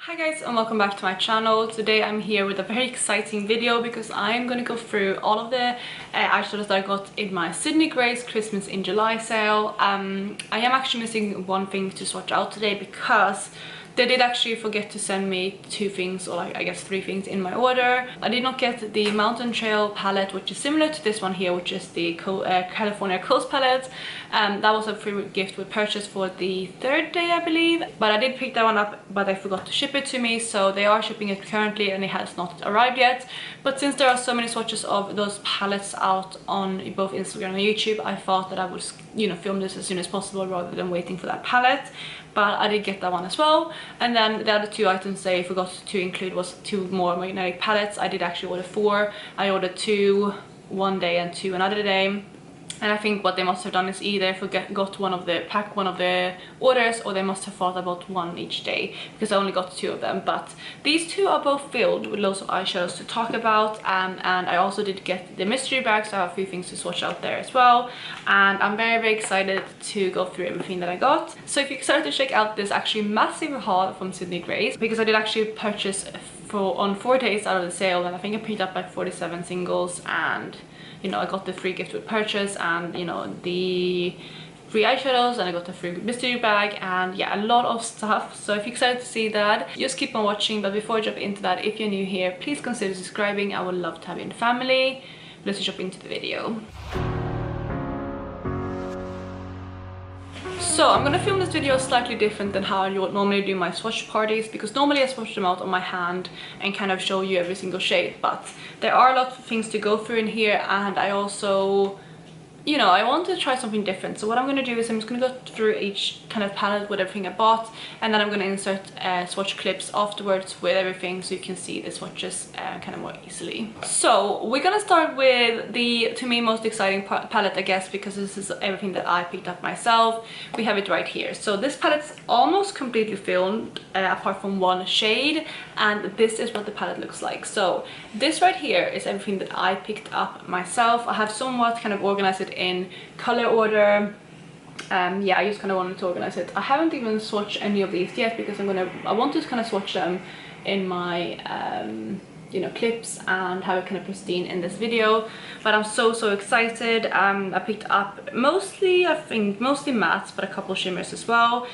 Hi guys and welcome back to my channel. Today I'm here with a very exciting video because I'm going to go through all of the eyeshadows that I got in my Sydney Grace Christmas in July sale. I am actually missing one thing to swatch out today because they did actually forget to send me two things, or like I guess three things in my order. I did not get the Mountain Trail palette, which is similar to this one here, which is the California Coast palette. That was a free gift with purchase for the third day, I believe. But I did pick that one up, but I forgot to ship it to me, so they are shipping it currently and it has not arrived yet. But since there are so many swatches of those palettes out on both Instagram and YouTube, I thought that I would, film this as soon as possible rather than waiting for that palette. But I did get that one as well. And then the other two items they forgot to include was two more magnetic palettes. I did actually order 4. I ordered 2 one day and 2 another day. And I think what they must have done is either got one of the orders, or they must have thought about one each day, because I only got 2 of them. But these two are both filled with loads of eyeshadows to talk about, and I also did get the mystery bag, so I have a few things to swatch out there as well. And I'm very excited to go through everything that I got. So if you're excited to check out this actually massive haul from Sydney Grace, because I did actually purchase on 4 days out of the sale, and I think I picked up like 47 singles, and I got the free gift with purchase, and the free eyeshadows, and I got the free mystery bag, and yeah, a lot of stuff. So if you're excited to see that, just keep on watching. But before I jump into that, if you're new here, please consider subscribing. I would love to have you in the family. Let's jump into the video. So I'm gonna film this video slightly different than how I would normally do my swatch parties, because normally I swatch them out on my hand and kind of show you every single shade, but there are a lot of things to go through in here, and I also I want to try something different. So what I'm going to do is I'm just going to go through each kind of palette with everything I bought, and then I'm going to insert swatch clips afterwards with everything, so you can see the swatches kind of more easily. So we're going to start with the, to me, most exciting palette, I guess, because this is everything that I picked up myself. We have it right here. So this palette's almost completely filled, apart from one shade, and this is what the palette looks like. So this right here is everything that I picked up myself. I have somewhat kind of organized it in color order. Yeah, I just kind of wanted to organize it. I haven't even swatched any of these yet, because I want to kind of swatch them in my clips and have it kind of pristine in this video. But I'm so excited. I picked up mostly mattes, but a couple shimmers as well.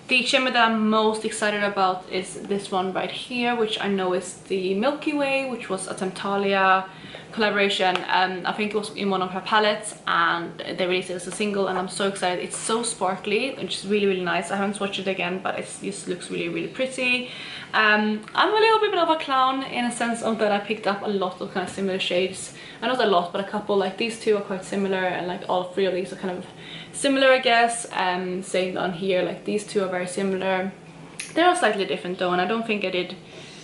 The shimmer that I'm most excited about is this one right here, which I know is the Milky Way, which was a Temptalia collaboration. I think it was in one of her palettes, and they released it as a single, and I'm so excited. It's so sparkly, which is really nice. I haven't swatched it again, but it just looks really pretty. I'm a little bit of a clown in a sense of that I picked up a lot of kind of similar shades. Not a lot, but a couple. Like these two are quite similar, and like all 3 of these are kind of similar, I guess. Same on here, like these two are very similar. They are slightly different though, and I don't think I did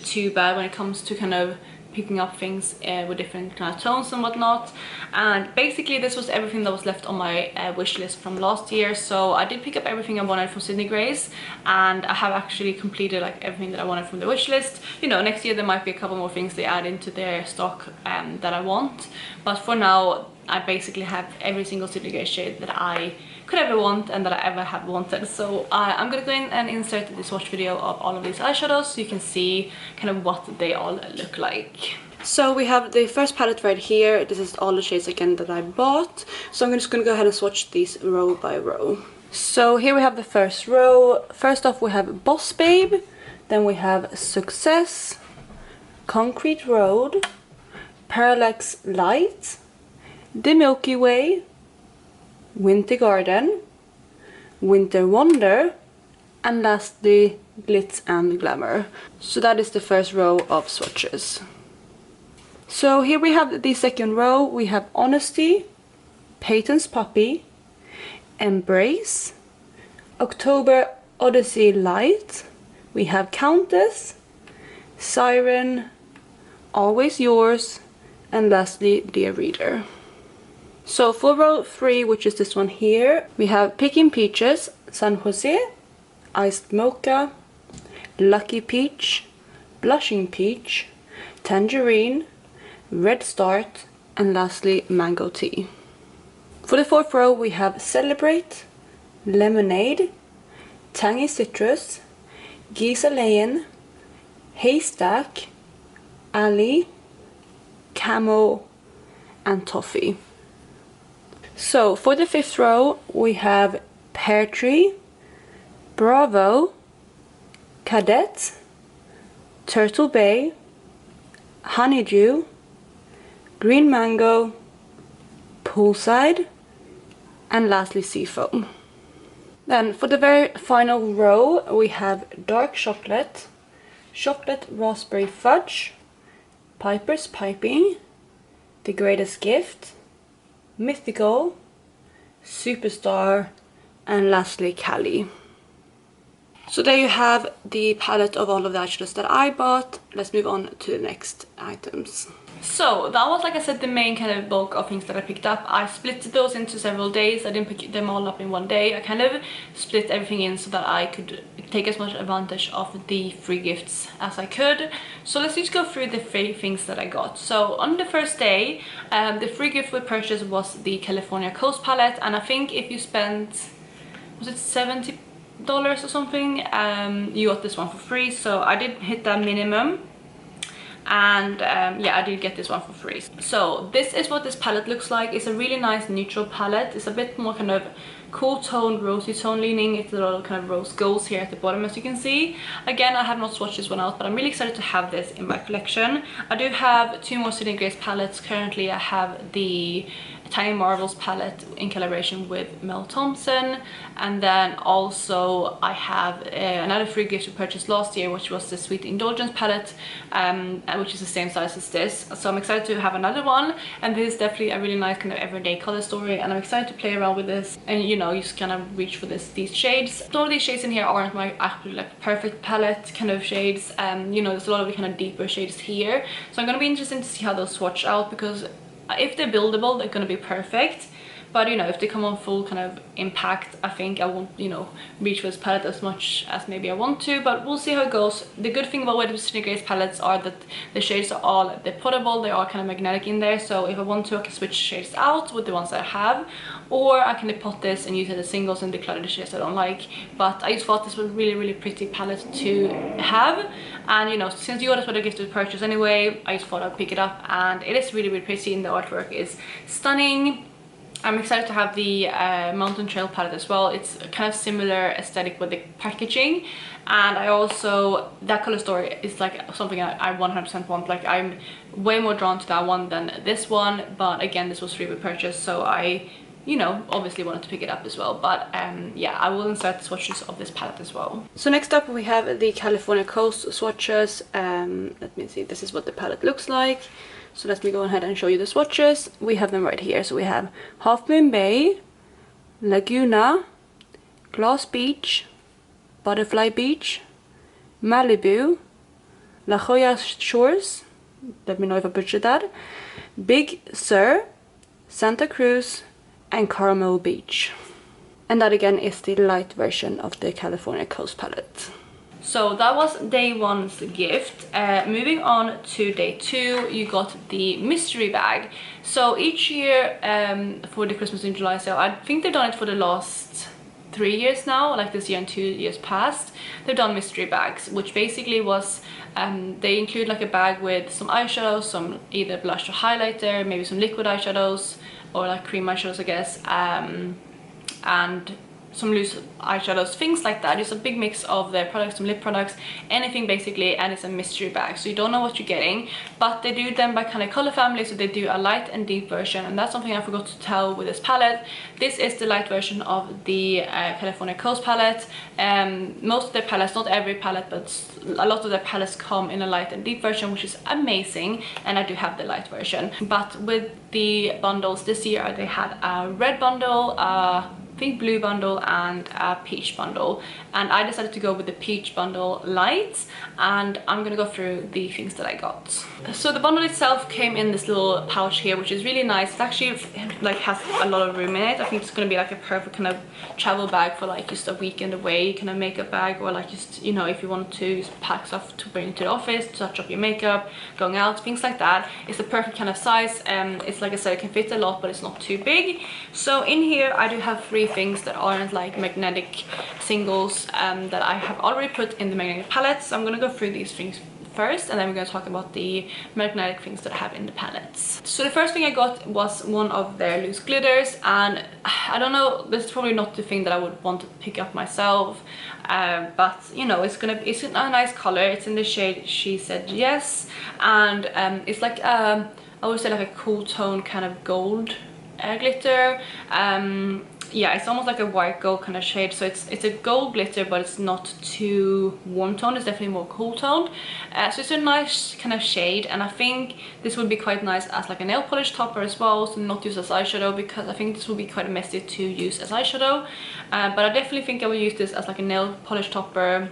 too bad when it comes to kind of picking up things with different kind of tones and whatnot. And basically this was everything that was left on my wish list from last year. So I did pick up everything I wanted from Sydney Grace, and I have actually completed like everything that I wanted from the wish list. Next year there might be a couple more things they add into their stock that I want, but for now I basically have every single Sydney Grace shade that I could ever want and that I ever have wanted. So I'm gonna go in and insert the swatch video of all of these eyeshadows, so you can see kind of what they all look like. So we have the first palette right here. This is all the shades again that I bought. So I'm just gonna go ahead and swatch these row by row. So here we have the first row. First off we have Boss Babe, then we have Success, Concrete Road, Parallax Light, The Milky Way, Winter Garden, Winter Wonder, and lastly Glitz and Glamour. So that is the first row of swatches. So here we have the second row. We have Honesty, Payton's Puppy, Embrace, October Odyssey Light, we have Countess, Siren, Always Yours, and lastly Dear Reader. So for row 3, which is this one here, we have Picking Peaches, San Jose, Iced Mocha, Lucky Peach, Blushing Peach, Tangerine, Red Start, and lastly Mango Tea. For the 4th row we have Celebrate, Lemonade, Tangy Citrus, Geese, Haystack, Allie, Camel, and Toffee. So for the 5th row we have Pear Tree, Bravo, Cadet, Turtle Bay, Honeydew, Green Mango, Poolside, and lastly Seafoam. Then for the very final row we have Dark Chocolate, Chocolate Raspberry Fudge, Piper's Piping, The Greatest Gift, Mythical, Superstar, and lastly Cali. So there you have the palette of all of the eyeshadows that I bought. Let's move on to the next items. So that was, like I said, the main kind of bulk of things that I picked up. I split those into several days. I didn't pick them all up in one day. I kind of split everything in so that I could take as much advantage of the free gifts as I could. So let's just go through the free things that I got. So on the first day, the free gift we purchased was the California Coast palette, and I think if you spent, was it $70 or something, you got this one for free. So I did hit that minimum, and yeah, I did get this one for free. So this is what this palette looks like. It's a really nice neutral palette. It's a bit more kind of cool toned, rosy tone leaning. It's a lot of kind of rose golds here at the bottom, as you can see. Again, I have not swatched this one out, but I'm really excited to have this in my collection. I do have 2 more Sydney Grace palettes. Currently I have the Tiny Marvels palette in collaboration with Mel Thompson, and then also I have another free gift we purchased last year, which was the Sweet Indulgence palette, which is the same size as this. So I'm excited to have another one, and this is definitely a really nice kind of everyday color story, and I'm excited to play around with this, and you know, you just kind of reach for these shades. Some of these shades in here aren't my actually like perfect palette kind of shades, you know, there's a lot of the kind of deeper shades here, so I'm gonna be interested to see how those swatch out, because if they're buildable, they're gonna be perfect. But you know, if they come on full kind of impact, I think I won't, you know, reach for this palette as much as maybe I want to, but we'll see how it goes. The good thing about the Sydney Grace palettes are that the shades are all, they're potable, they are kind of magnetic in there, so if I want to, I can switch shades out with the ones that I have, or I can pot this and use it as singles and declutter the shades I don't like. But I just thought this was a really pretty palette to have, and you know, since you got this for the gift to purchase anyway, I just thought I'd pick it up, and it is really pretty, and the artwork is stunning. I'm excited to have the Mountain Trail palette as well. It's kind of similar aesthetic with the packaging, and I also, that color story is like something I 100% want. Like, I'm way more drawn to that one than this one, but again, this was free with purchase, so I, you know, obviously wanted to pick it up as well. But yeah, I will insert the swatches of this palette as well. So next up we have the California Coast swatches. Let me see, this is what the palette looks like. So let me go ahead and show you the swatches. We have them right here. So we have Half Moon Bay, Laguna, Glass Beach, Butterfly Beach, Malibu, La Jolla Shores, let me know if I butchered that, Big Sur, Santa Cruz, and Carmel Beach. And that again is the light version of the California Coast palette. So that was day 1's gift. Moving on to day 2, you got the mystery bag. So each year for the Christmas in July sale, I think they've done it for the last 3 years now, like this year and 2 years past, they've done mystery bags, which basically was, they include like a bag with some eyeshadows, some either blush or highlighter, maybe some liquid eyeshadows, or like cream eyeshadows I guess, and some loose eyeshadows, things like that. It's a big mix of their products, some lip products, anything basically, and it's a mystery bag, so you don't know what you're getting. But they do them by kind of color family, so they do a light and deep version, and that's something I forgot to tell with this palette. This is the light version of the California Coast palette. Most of their palettes, not every palette, but a lot of their palettes come in a light and deep version, which is amazing, and I do have the light version. But with the bundles this year, they had a red bundle, I think blue bundle, and a peach bundle, and I decided to go with the peach bundle light, and I'm gonna go through the things that I got. So the bundle itself came in this little pouch here, which is really nice. It actually like has a lot of room in it. I think it's gonna be like a perfect kind of travel bag for like just a weekend away kind of makeup bag, or like just, you know, if you want to just pack stuff to bring to the office, to touch up your makeup, going out, things like that. It's the perfect kind of size. It's like I said, it can fit a lot, but it's not too big. So in here I do have 3 things that aren't like magnetic singles that I have already put in the magnetic palette. So I'm gonna go through these things first, and then we're going to talk about the magnetic things that I have in the palettes. So the first thing I got was one of their loose glitters, and I don't know, this is probably not the thing that I would want to pick up myself, but you know, it's a nice color. It's in the shade She Said Yes, and it's like I would say like a cool tone kind of gold glitter. Yeah, it's almost like a white gold kind of shade, so it's a gold glitter, but it's not too warm toned. It's definitely more cool toned, so it's a nice kind of shade, and I think this would be quite nice as like a nail polish topper as well, so not use as eyeshadow, because I think this will be quite messy to use as eyeshadow, but I definitely think I will use this as like a nail polish topper,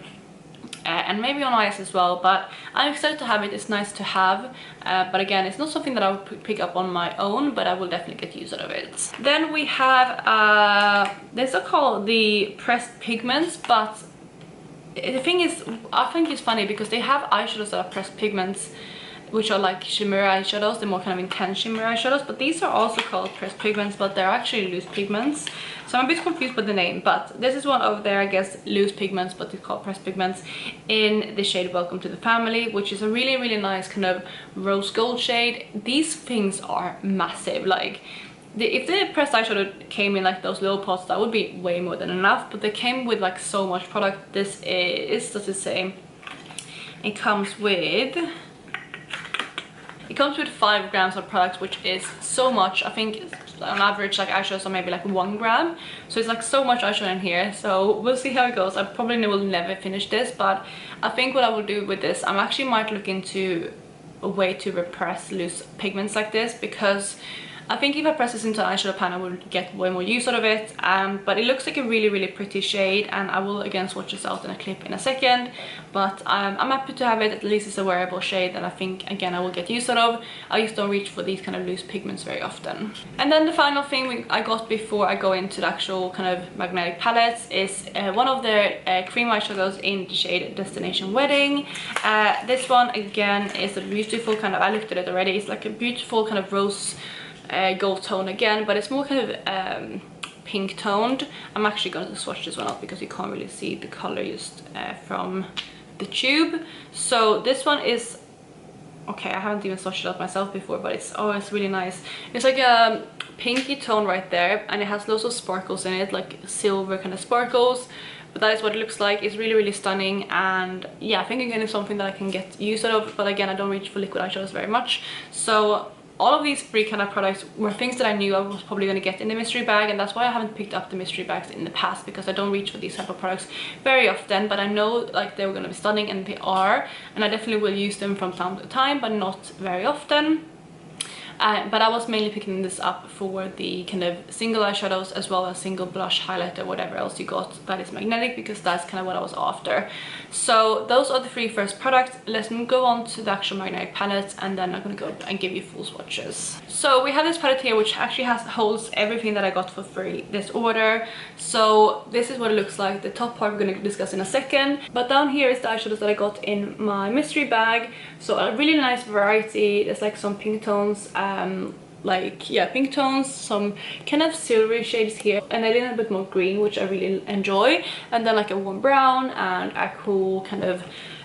and maybe on eyes as well. But I'm excited to have it. It's nice to have, but again, it's not something that I would pick up on my own, but I will definitely get use out of it. Then we have these are called the pressed pigments, but the thing is, I think it's funny because they have eyeshadows that are pressed pigments, which are like shimmer eyeshadows, the more kind of intense shimmer eyeshadows, but these are also called pressed pigments, but they're actually loose pigments. So I'm a bit confused with the name, but this is one of their, I guess, loose pigments, but it's called pressed pigments, in the shade Welcome to the Family, which is a really, really nice kind of rose gold shade. These things are massive. Like, if the pressed eyeshadow came in like those little pots, that would be way more than enough, but they came with like so much product. This is, does it say, it comes with 5 grams of products, which is so much. I think on average like eyeshadows are maybe like 1 gram, so it's like so much eyeshadow in here. So we'll see how it goes. I probably will never finish this, but I think what I will do with this, I actually might look into a way to repress loose pigments like this, because I think if I press this into an eyeshadow pan, I will get way more use out of it. But it looks like a really, really pretty shade, and I will again swatch this out in a clip in a second. But I'm happy to have it. At least it's a wearable shade that I think, again, I will get use out of. I just don't reach for these kind of loose pigments very often. And then the final thing I got before I go into the actual kind of magnetic palettes is one of their cream eyeshadows in the shade Destination Wedding. This one, again, is a beautiful kind of, I looked at it already, it's like a beautiful kind of rose gold tone again, but it's more kind of pink toned. I'm actually going to swatch this one out because you can't really see the color just from the tube. So this one is, okay, I haven't even swatched it out myself before, but it's really nice. It's like a pinky tone right there, and it has lots of sparkles in it, like silver kind of sparkles. But that is what it looks like. It's really, really stunning, and yeah, I think again it's something that I can get use out of, but again, I don't reach for liquid eyeshadows very much. So all of these 3 kind of products were things that I knew I was probably going to get in the mystery bag, and that's why I haven't picked up the mystery bags in the past, because I don't reach for these type of products very often. But I know like they were going to be stunning, and they are, and I definitely will use them from time to time, but not very often. But I was mainly picking this up for the kind of single eyeshadows as well as single blush, highlighter, whatever else you got that is magnetic, because that's kind of what I was after. So those are the 3 first products. Let's go on to the actual magnetic palettes, and then I'm gonna go and give you full swatches. So we have this palette here, which actually holds everything that I got for free this order. So this is what it looks like. The top part we're gonna discuss in a second, but down here is the eyeshadows that I got in my mystery bag. So a really nice variety. There's like some pink tones, like, yeah, pink tones, some kind of silvery shades here, and a little bit more green, which I really enjoy, and then like a warm brown and a cool kind of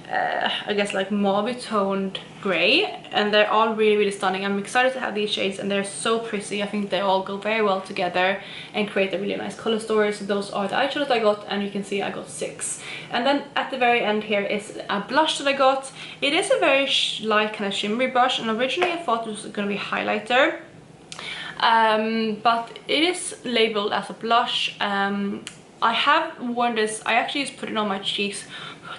I guess like mauve toned gray, and they're all really, really stunning. I'm excited to have these shades, and they're so pretty. I think they all go very well together and create a really nice color story. So those are the eyeshadows I got, and you can see I got 6. And then at the very end here is a blush that I got. It is a very light kind of shimmery brush, and originally I thought it was going to be highlighter, but it is labeled as a blush. I have worn this, I actually just put it on my cheeks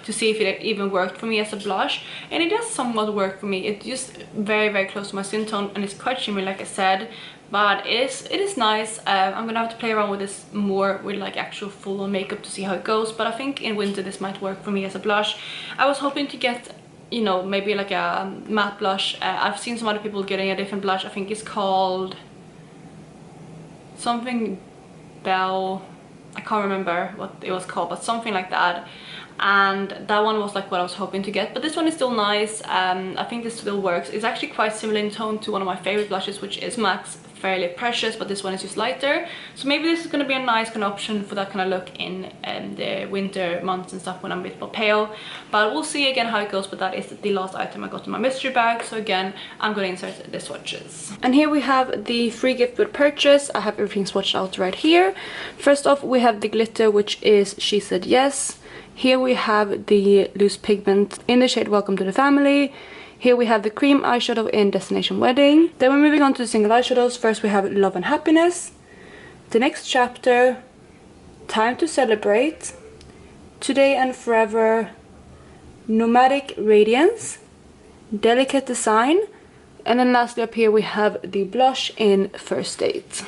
to see if it even worked for me as a blush, and it does somewhat work for me. It's just very, very close to my skin tone, and it's quite shimmery like I said, but it is nice. I'm gonna have to play around with this more with like actual full on makeup to see how it goes, but I think in winter this might work for me as a blush. I was hoping to get, you know, maybe like a matte blush. I've seen some other people getting a different blush. I think it's called something Bell, I can't remember what it was called, but something like that. And that one was like what I was hoping to get, but this one is still nice. I think this still works. It's actually quite similar in tone to one of my favorite blushes, which is MAC's fairly precious, but this one is just lighter. So maybe this is going to be a nice kind of option for that kind of look in the winter months and stuff when I'm a bit more pale. But we'll see again how it goes, but that is the last item I got in my mystery bag. So again, I'm going to insert the swatches. And here we have the free gift with purchase. I have everything swatched out right here. First off, we have the glitter, which is She Said Yes. Here we have the loose pigment in the shade Welcome to the Family. Here we have the cream eyeshadow in Destination Wedding. Then we're moving on to the single eyeshadows. First we have Love and Happiness, The Next Chapter, Time to Celebrate, Today and Forever, Nomadic Radiance, Delicate Design, and then lastly up here we have the blush in First Date.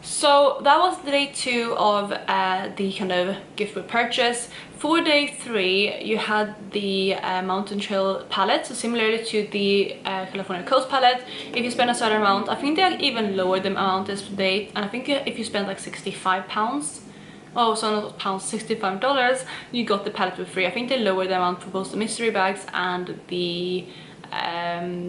So that was day 2 of the kind of gift with purchase. For day 3, you had the Mountain Trail palette, so similarly to the California Coast palette. If you spend a certain amount, I think they even lowered the amount this day, and I think if you spend like £65, oh, so not pounds, $65, you got the palette for free. I think they lowered the amount for both the mystery bags and the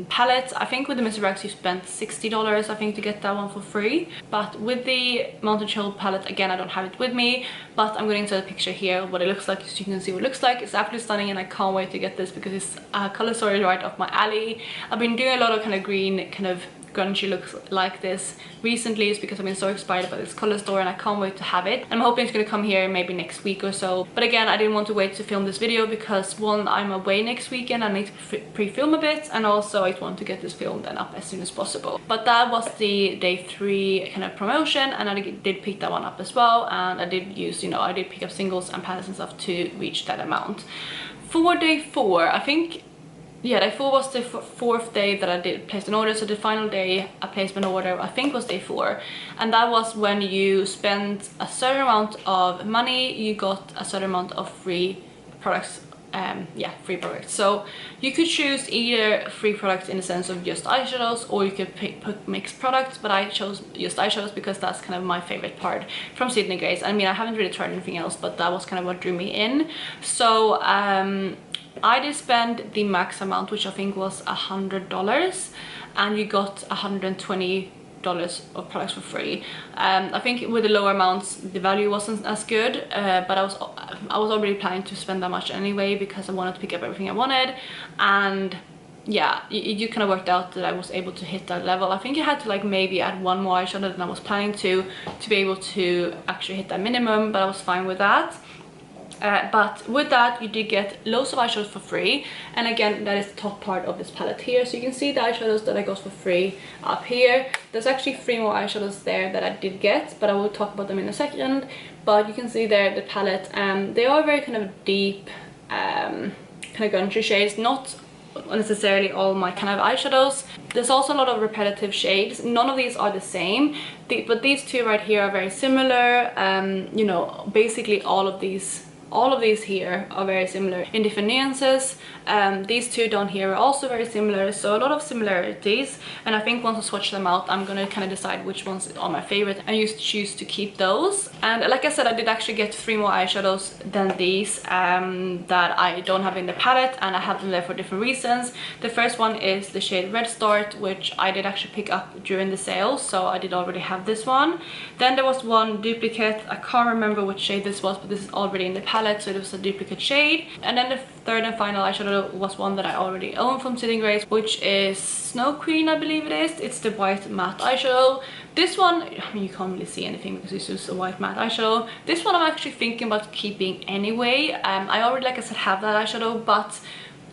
palette. I think with the mystery bags you spent $60 I think to get that one for free, but with the Mountain Trail palette, again, I don't have it with me, but I'm going to insert a picture here what it looks like so you can see what it looks like. It's absolutely stunning and I can't wait to get this because it's a color story right off my alley. I've been doing a lot of kind of green, kind of grungy looks like this recently. It's because I've been so inspired by this color store and I can't wait to have it. I'm hoping it's going to come here maybe next week or so, but again, I didn't want to wait to film this video because one, I'm away next weekend, I need to pre-film a bit, and also I want to get this filmed and up as soon as possible. But that was the day 3 kind of promotion, and I did pick that one up as well, and I did use, you know, I did pick up singles and palettes and stuff to reach that amount. For day 4, I think, yeah, day 4 was the 4th day that I did place an order. So the final day I placed an order, I think, was day 4, and that was when you spent a certain amount of money, you got a certain amount of free products. Yeah, free products. So you could choose either free products in the sense of just eyeshadows, or you could put mixed products, but I chose just eyeshadows because that's kind of my favorite part from Sydney Grace. I mean, I haven't really tried anything else, but that was kind of what drew me in. So I did spend the max amount, which I think was $100, and you got $120 of products for free. I think with the lower amounts the value wasn't as good, but I was already planning to spend that much anyway because I wanted to pick up everything I wanted, and yeah, you kind of worked out that I was able to hit that level. I think I had to like maybe add one more eyeshadow than I was planning to be able to actually hit that minimum, but I was fine with that. But with that you did get loads of eyeshadows for free, and again, that is the top part of this palette here, so you can see the eyeshadows that I got for free up here. There's actually 3 more eyeshadows there that I did get, but I will talk about them in a second. But you can see there the palette, they are very kind of deep, kind of grungy shades, not necessarily all my kind of eyeshadows. There's also a lot of repetitive shades. None of these are the same, but these 2 right here are very similar. You know, basically all of these here are very similar in different nuances. These 2 down here are also very similar, so a lot of similarities, and I think once I swatch them out I'm gonna kind of decide which ones are my favorite and choose to keep those. And like I said, I did actually get 3 more eyeshadows than these that I don't have in the palette, and I have them there for different reasons. The first one is the shade Red Start, which I did actually pick up during the sale, so I did already have this one. Then there was one duplicate, I can't remember which shade this was, but this is already in the palette, so it was a duplicate shade. And then the third and final eyeshadow was one that I already own from Sydney Grace, which is Snow Queen, I believe it is. It's the white matte eyeshadow. This one, I mean, you can't really see anything because it's just a white matte eyeshadow. This one I'm actually thinking about keeping anyway. I already, like I said, have that eyeshadow, but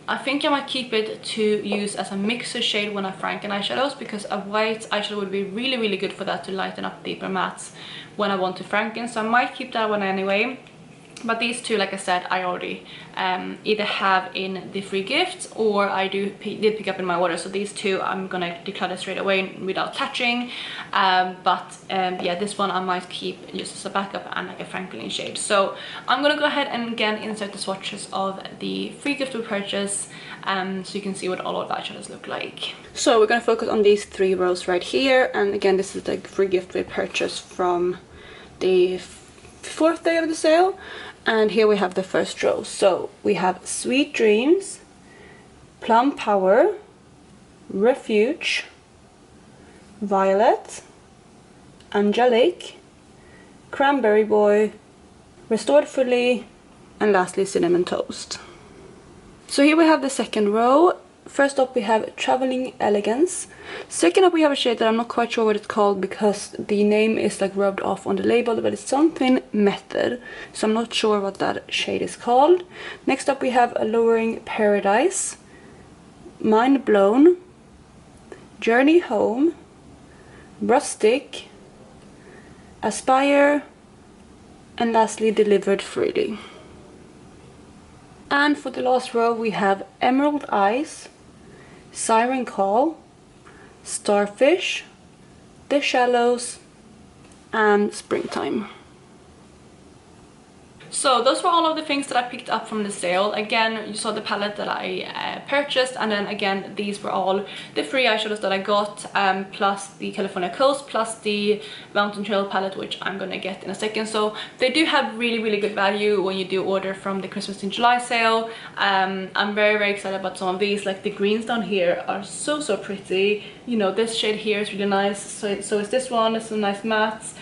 I think I might keep it to use as a mixer shade when I franken eyeshadows, because a white eyeshadow would be really, really good for that to lighten up deeper mattes when I want to franken. So I might keep that one anyway. But these 2, like I said, I already either have in the free gifts or I did pick up in my order. So these 2 I'm gonna declutter straight away without touching. Yeah, this one I might keep just as a backup and like a franklin shade. So I'm gonna go ahead and again insert the swatches of the free gift we purchase, so you can see what all of the eyeshadows look like. So we're gonna focus on these 3 rows right here, and again, this is the free gift we purchased from the 4th day of the sale. And here we have the first row. So we have Sweet Dreams, Plum Power, Refuge, Violet, Angelic, Cranberry Boy, Restored Fully, and lastly Cinnamon Toast. So here we have the second row. First up we have Traveling Elegance. Second up we have a shade that I'm not quite sure what it's called because the name is like rubbed off on the label, but it's something Method, so I'm not sure what that shade is called. Next up we have Alluring Paradise, Mind Blown, Journey Home, Rustic, Aspire, and lastly Delivered Freely. And for the last row we have Emerald Eyes, Siren Call, Starfish, The Shallows, and Springtime. So those were all of the things that I picked up from the sale. Again, you saw the palette that I purchased, and then again these were all the free eyeshadows that I got, plus the California Coast, plus the Mountain Trail palette, which I'm gonna get in a second. So they do have really good value when you do order from the Christmas in July sale. I'm very excited about some of these. Like the greens down here are so pretty. You know, this shade here is really nice, so is this one. It's some nice mattes.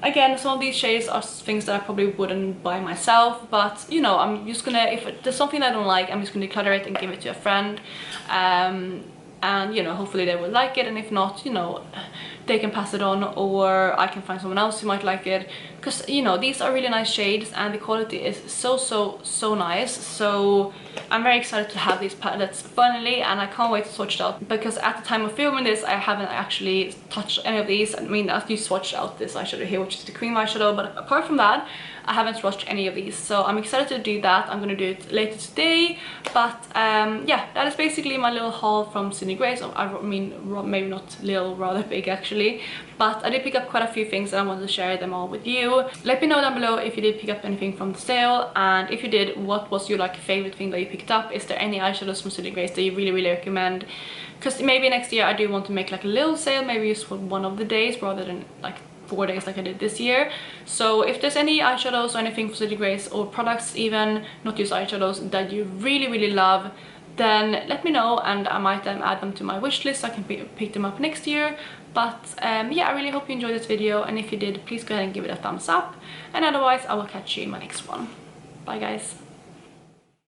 Again, some of these shades are things that I probably wouldn't buy myself, but you know, I'm just gonna, if there's something I don't like, I'm just gonna declutter it and give it to a friend, and you know, hopefully they will like it, and if not, you know, they can pass it on, or I can find someone else who might like it, because you know, these are really nice shades and the quality is so nice. So I'm very excited to have these palettes finally, and I can't wait to swatch it out, because at the time of filming this I haven't actually touched any of these. I mean, I do swatch out this eyeshadow here, which is the cream eyeshadow, but apart from that I haven't swatched any of these, so I'm excited to do that. I'm gonna do it later today, but yeah, that is basically my little haul from Sydney Grace. I mean, maybe not little, rather big actually, but I did pick up quite a few things and I wanted to share them all with you. Let me know down below if you did pick up anything from the sale, and if you did, what was your like favorite thing that you picked up? Is there any eyeshadows from Sydney Grace that you really recommend? Because maybe next year I do want to make like a little sale, maybe just for one of the days rather than like 4 days like I did this year. So if there's any eyeshadows or anything for Sydney Grace, or products even, not just eyeshadows, that you really love, then let me know, and I might add them to my wish list so I can pick them up next year. But yeah, I really hope you enjoyed this video, and if you did, please go ahead and give it a thumbs up, and otherwise I will catch you in my next one. Bye guys.